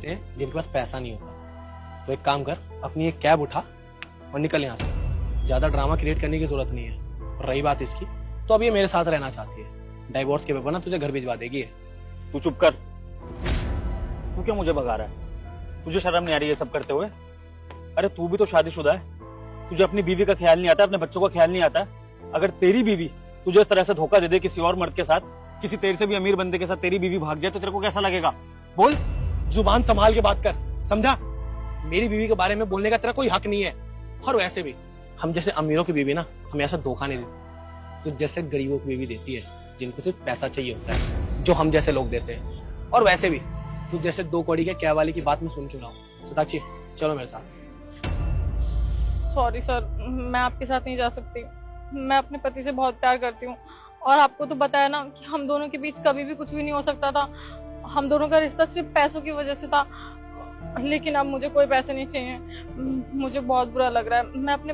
होते हैं जिनके पास पैसा नहीं होता। तो एक काम कर, अपनी एक कैब उठा और निकल यहाँ से। ज्यादा ड्रामा क्रिएट करने की जरूरत नहीं है। और रही बात इसकी, तो अब ये मेरे साथ रहना चाहती है। डाइवोर्स के पेपर ना तुझे घर भिजवा देगी है। तू चुप कर। तू क्यों मुझे भगा रहा है? तुझे शर्म नहीं आ रही है सब करते हुए? अरे तू भी तो शादीशुदा है, तुझे अपनी बीवी का ख्याल नहीं आता, अपने बच्चों का ख्याल नहीं आता। अगर तेरी बीवी तुझे इस तरह से धोखा दे दे किसी और मर्द के साथ, किसी तेरे से भी अमीर बंदे के साथ तेरी बीवी भाग जाए, तो तेरे को कैसा लगेगा? बोल। जुबान संभाल के बात कर, समझा? मेरी बीवी के बारे में बोलने का तेरा कोई हक नहीं है। और वैसे भी हम जैसे अमीरों की बीवी ना हमें ऐसा धोखा नहीं देती, जो जैसे गरीबों की बीवी देती है, जिनको सिर्फ पैसा चाहिए होता है, जो हम जैसे लोग देते हैं। और वैसे भी तू जैसे 2 कौड़ी के क्या वाली की बात में सुन क्यों रहा हूँ? सताक्षी चलो मेरे साथ। सॉरी सर, मैं आपके साथ नहीं जा सकती। मैं अपने पति से बहुत प्यार करती हूँ, और आपको तो बताया ना कि हम दोनों के बीच कभी भी कुछ भी नहीं हो सकता था। हम दोनों का रिश्ता सिर्फ पैसों की वजह से था, लेकिन अब मुझे कोई पैसे नहीं चाहिए। मुझे बहुत बुरा लग रहा है। मैं अपने